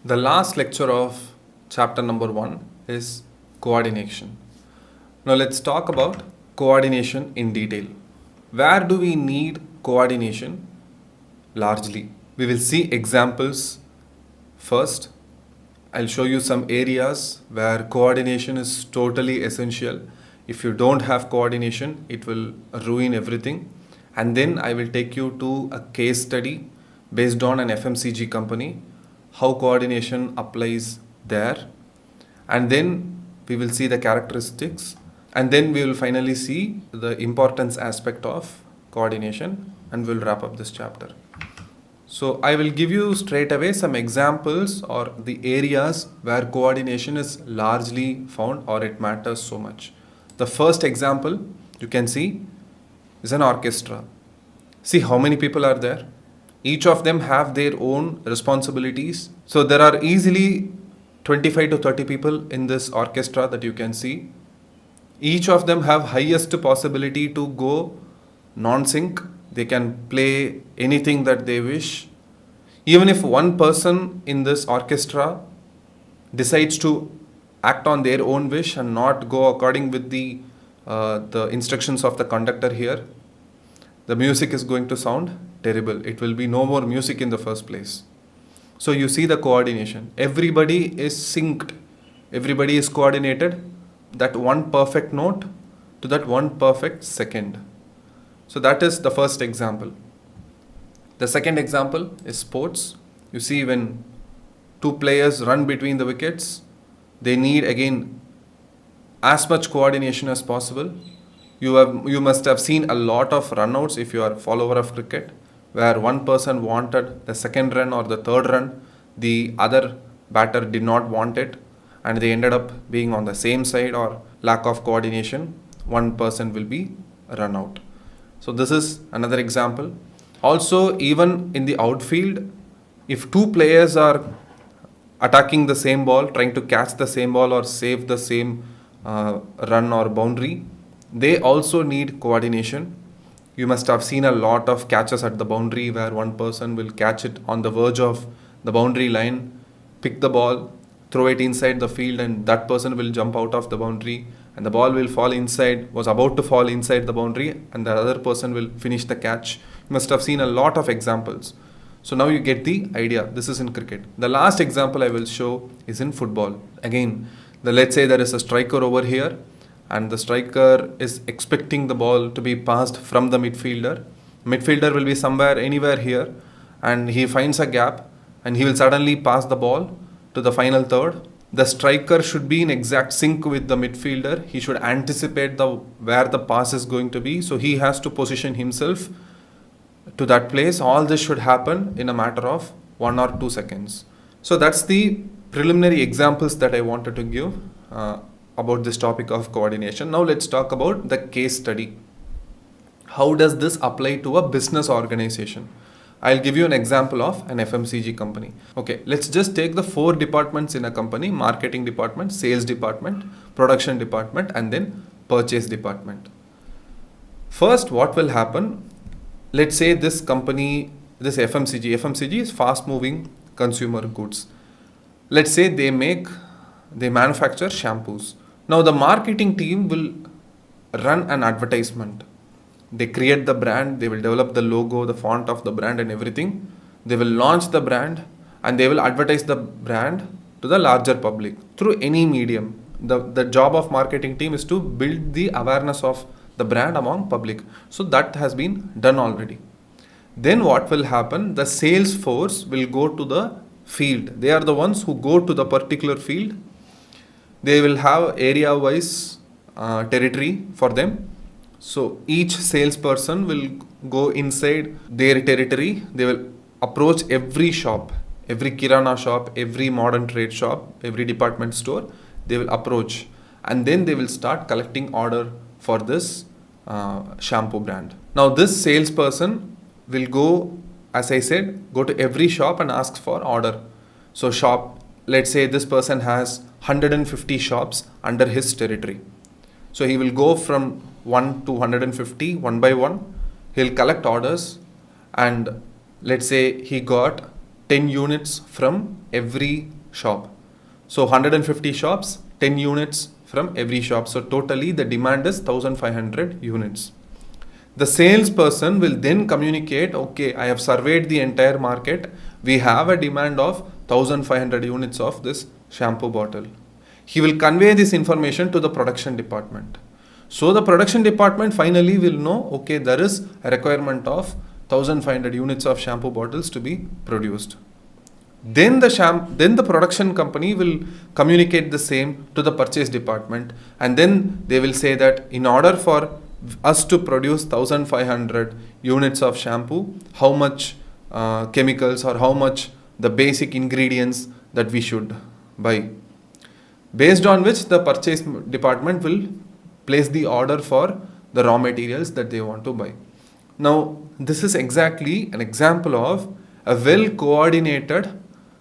The last lecture of chapter number 1 is coordination. Now let's talk about coordination in detail. Where do we need coordination? Largely, we will see examples first. I'll show you some areas where coordination is totally essential. If you don't have coordination, it will ruin everything. And then I will take you to a case study based on an FMCG company, how coordination applies there. And then we will see the characteristics. And then we will finally see the importance aspect of coordination, and we'll wrap up this chapter. So I will give you straight away some examples or the areas where coordination is largely found or it matters so much. The first example you can see is an orchestra. See how many people are there. Each of them have their own responsibilities. So there are easily 25 to 30 people in this orchestra that you can see. Each of them have highest possibility to go non-sync. They can play anything that they wish. Even if one person in this orchestra decides to act on their own wish and not go according with the instructions of the conductor here, the music is going to sound terrible. It will be no more music in the first place. So you see the coordination. Everybody is synced. Everybody is coordinated. That one perfect note to that one perfect second. So that is the first example. The second example is sports. You see when two players run between the wickets, they need again as much coordination as possible. You must have seen a lot of runouts if you are a follower of cricket, where one person wanted the second run or the third run, the other batter did not want it, and they ended up being on the same side, or lack of coordination, one person will be run out. So this is another example. Also, even in the outfield, if two players are attacking the same ball, trying to catch the same ball or save the same run or boundary, they also need coordination. You must have seen a lot of catches at the boundary where one person will catch it on the verge of the boundary line, pick the ball, throw it inside the field, and that person will jump out of the boundary and the ball will fall inside, was about to fall inside the boundary, and the other person will finish the catch. You must have seen a lot of examples. So now you get the idea. This is in cricket. The last example I will show is in football. Again, let's say there is a striker over here, and the striker is expecting the ball to be passed from the midfielder. Midfielder will be somewhere, anywhere here, and he finds a gap and he will suddenly pass the ball to the final third. The striker should be in exact sync with the midfielder. He should anticipate where the pass is going to be. So he has to position himself to that place. All this should happen in a matter of 1 or 2 seconds. So that's the preliminary examples that I wanted to give about this topic of coordination. Now let's talk about the case study. How does this apply to a business organization? I'll give you an example of an FMCG company. Okay, let's just take the 4 departments in a company: marketing department, sales department, production department, and then purchase department. First, what will happen? Let's say this company, this FMCG is fast moving consumer goods. Let's say they manufacture shampoos. Now the marketing team will run an advertisement. They create the brand, they will develop the logo, the font of the brand and everything. They will launch the brand and they will advertise the brand to the larger public through any medium. The job of marketing team is to build the awareness of the brand among public. So that has been done already. Then what will happen? The sales force will go to the field. They are the ones who go to the particular field. They will have area-wise territory for them. So each salesperson will go inside their territory. They will approach every shop, every kirana shop, every modern trade shop, every department store. They will approach, and then they will start collecting order for this shampoo brand. Now this salesperson will go, as I said, go to every shop and ask for order. So let's say this person has 150 shops under his territory. So he will go from 1 to 150 one by one. He'll collect orders, and let's say he got 10 units from every shop. So 150 shops, 10 units from every shop. So totally the demand is 1500 units. The salesperson will then communicate, okay, I have surveyed the entire market. We have a demand of 1500 units of this shampoo bottle. He will convey this information to the production department. So the production department finally will know, okay, there is a requirement of 1500 units of shampoo bottles to be produced. Then the production company will communicate the same to the purchase department, and then they will say that in order for us to produce 1500 units of shampoo, how much chemicals or how much the basic ingredients that we should buy, based on which the purchase department will place the order for the raw materials that they want to buy. Now, this is exactly an example of a well coordinated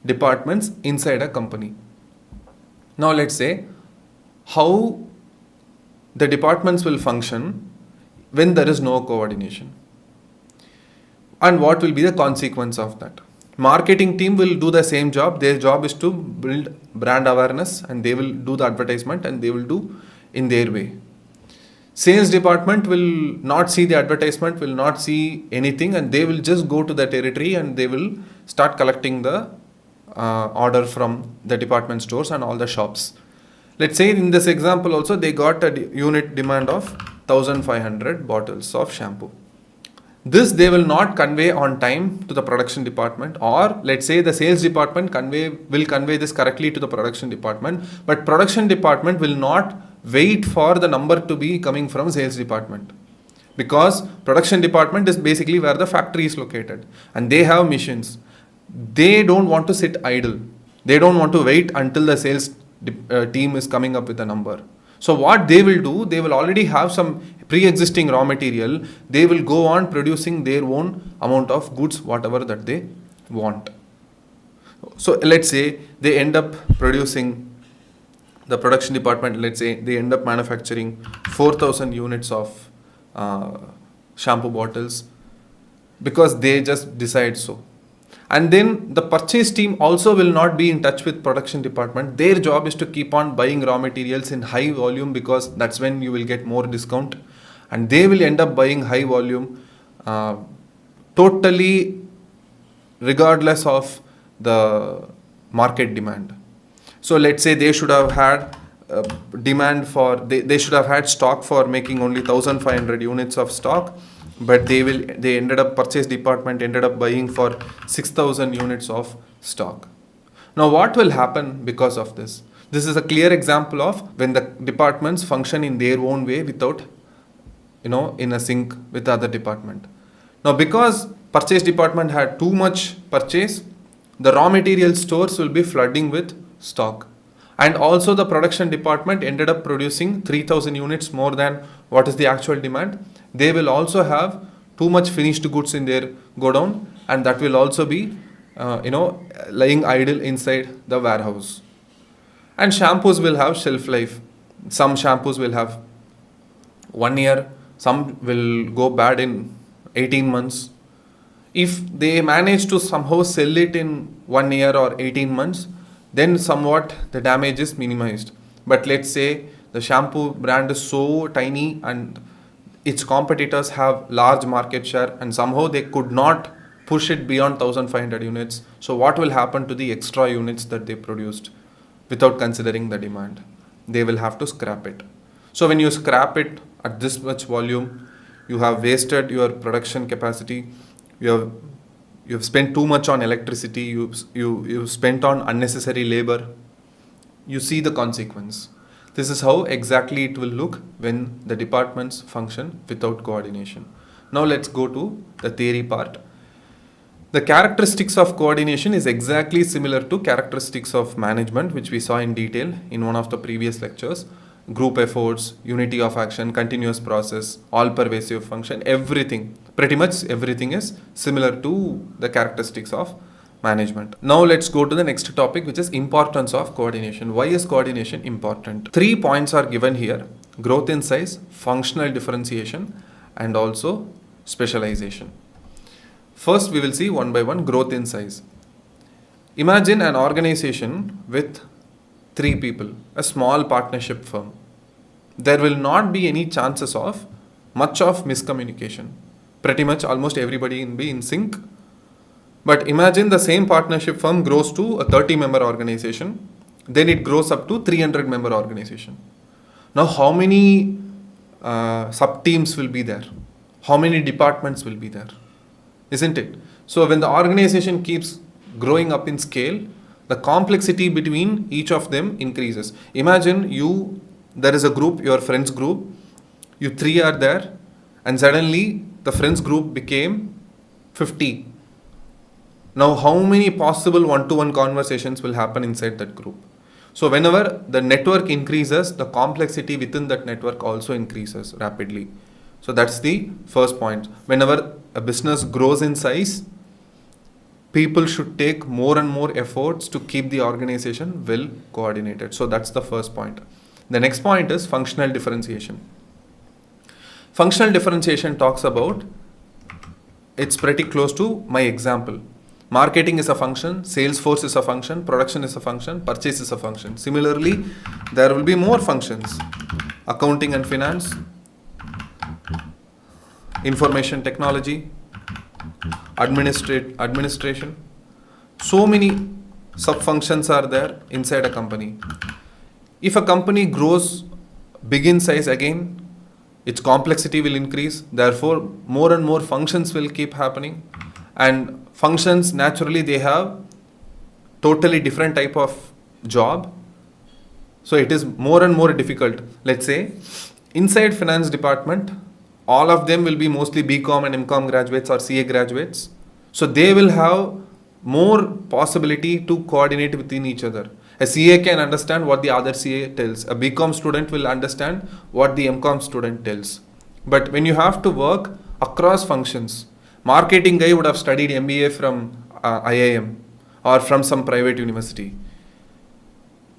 departments inside a company. Now, let's say how the departments will function when there is no coordination, and what will be the consequence of that. Marketing team will do the same job. Their job is to build brand awareness, and they will do the advertisement, and they will do in their way. Sales department will not see the advertisement, will not see anything, and they will just go to the territory and they will start collecting the order from the department stores and all the shops. Let's say in this example also they got a unit demand of 1500 bottles of shampoo. This they will not convey on time to the production department, or let's say the sales department will convey this correctly to the production department, but production department will not wait for the number to be coming from sales department, because production department is basically where the factory is located and they have missions. They don't want to sit idle. They don't want to wait until the sales team is coming up with a number. So what they will do, they will already have some pre-existing raw material. They will go on producing their own amount of goods, whatever that they want. So let's say they end up producing, the production department, let's say they end up manufacturing 4000 units of shampoo bottles because they just decide so. And then the purchase team also will not be in touch with production department. Their job is to keep on buying raw materials in high volume, because that's when you will get more discount, and they will end up buying high volume totally regardless of the market demand. So let's say they should have had demand for, they should have had stock for making only 1500 units of stock, but they ended up, purchase department ended up buying for 6000 units of stock. Now what will happen because of this? This is a clear example of when the departments function in their own way without, in a sync with the other department. Now because purchase department had too much purchase, the raw material stores will be flooding with stock. And also the production department ended up producing 3000 units more than what is the actual demand. They will also have too much finished goods in their godown, and that will also be lying idle inside the warehouse. And shampoos will have shelf life. Some shampoos will have 1 year, some will go bad in 18 months. If they manage to somehow sell it in 1 year or 18 months, then somewhat the damage is minimized. But let's say the shampoo brand is so tiny and its competitors have large market share, and somehow they could not push it beyond 1500 units. So what will happen to the extra units that they produced without considering the demand? They will have to scrap it. So when you scrap it at this much volume, you have wasted your production capacity. You have spent too much on electricity. You've spent on unnecessary labor. You see the consequence. This is how exactly it will look when the departments function without coordination. Now let's go to the theory part. The characteristics of coordination is exactly similar to characteristics of management, which we saw in detail in one of the previous lectures. Group efforts, unity of action, continuous process, all-pervasive function, everything, pretty much everything is similar to the characteristics of management. Now let's go to the next topic, which is importance of coordination. Why is coordination important? 3 points are given here: growth in size, functional differentiation, and also specialization. First, we will see one by one growth in size. Imagine an organization with 3 people, a small partnership firm. There will not be any chances of much of miscommunication. Pretty much almost everybody will be in sync. But imagine the same partnership firm grows to a 30-member organization, then it grows up to 300-member organization. Now, how many sub teams will be there? How many departments will be there? Isn't it? So, when the organization keeps growing up in scale, the complexity between each of them increases. Imagine there is a group, your friends group, you 3 are there, and suddenly the friends group became 50. Now, how many possible one-to-one conversations will happen inside that group? So, whenever the network increases, the complexity within that network also increases rapidly. So, that's the first point. Whenever a business grows in size, people should take more and more efforts to keep the organization well coordinated. So, that's the first point. The next point is functional differentiation. Functional differentiation talks about, it's pretty close to my example. Marketing is a function, sales force is a function, production is a function, purchase is a function. Similarly, there will be more functions. Accounting and finance, information technology, administration. So many sub-functions are there inside a company. If a company grows big in size, again, its complexity will increase. Therefore, more and more functions will keep happening. And functions, naturally, they have totally different type of job. So it is more and more difficult. Let's say, inside finance department, all of them will be mostly BCom and MCom graduates or CA graduates. So they will have more possibility to coordinate within each other. A CA can understand what the other CA tells. A BCom student will understand what the MCom student tells. But when you have to work across functions, marketing guy would have studied MBA from IIM or from some private university.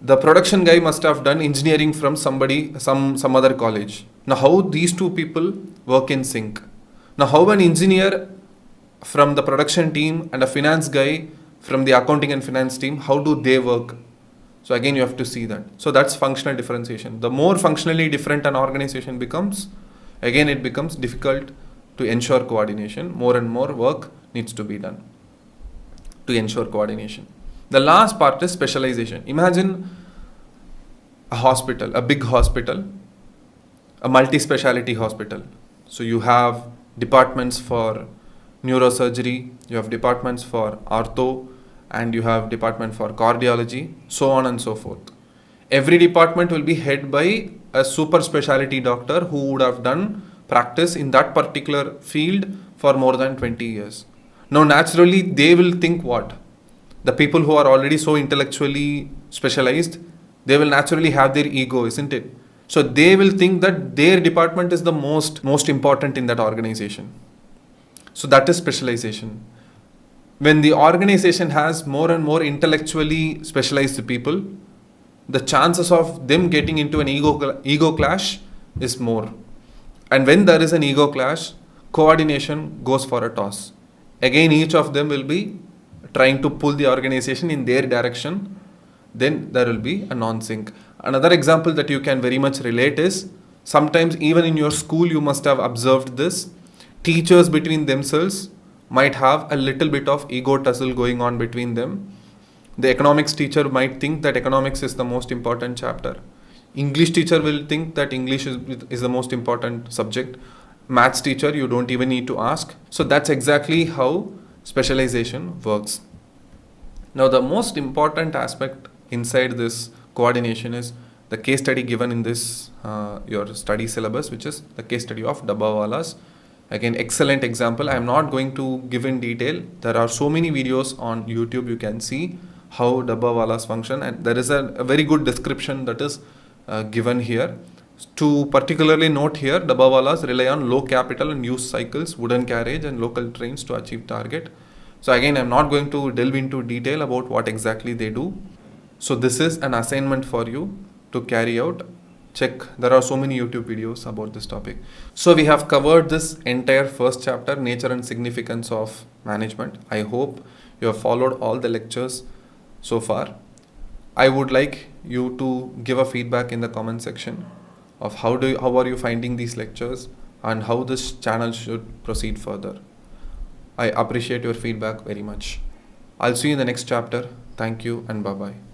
The production guy must have done engineering from some other college. Now, how these two people work in sync? Now, how an engineer from the production team and a finance guy from the accounting and finance team, how do they work? So again, you have to see that. So that's functional differentiation. The more functionally different an organization becomes, again, it becomes difficult to ensure coordination. More and more work needs to be done to ensure coordination. The last part is specialization. Imagine a hospital, a big hospital, a multi-speciality hospital. So you have departments for neurosurgery, you have departments for ortho, and you have department for cardiology, so on and so forth. Every department will be headed by a super specialty doctor who would have done practice in that particular field for more than 20 years. Now, naturally, they will think what? The people who are already so intellectually specialized, they will naturally have their ego, isn't it? So they will think that their department is the most important in that organization. So that is specialization. When the organization has more and more intellectually specialized people, the chances of them getting into an ego clash is more. And when there is an ego clash, coordination goes for a toss. Again, each of them will be trying to pull the organization in their direction. Then there will be a non-sync. Another example that you can very much relate is, sometimes even in your school you must have observed this. Teachers between themselves might have a little bit of ego tussle going on between them. The economics teacher might think that economics is the most important chapter. English teacher will think that English is the most important subject. Maths teacher, you don't even need to ask. So that's exactly how specialization works. Now, the most important aspect inside this coordination is the case study given in this your study syllabus, which is the case study of Dabbawala's. Again, excellent example. I am not going to give in detail. There are so many videos on YouTube. You can see how Dabbawala's function, and there is a very good description that is given here. To particularly note here, Dabbawala's rely on low capital and use cycles, wooden carriage and local trains to achieve target. So again, I'm not going to delve into detail about what exactly they do. So this is an assignment for you to carry out. Check, there are so many YouTube videos about this topic. So we have covered this entire first chapter, nature and significance of management. I hope you have followed all the lectures so far. I would like you to give a feedback in the comment section of how are you finding these lectures and how this channel should proceed further. I appreciate your feedback very much. I'll see you in the next chapter. Thank you and bye bye.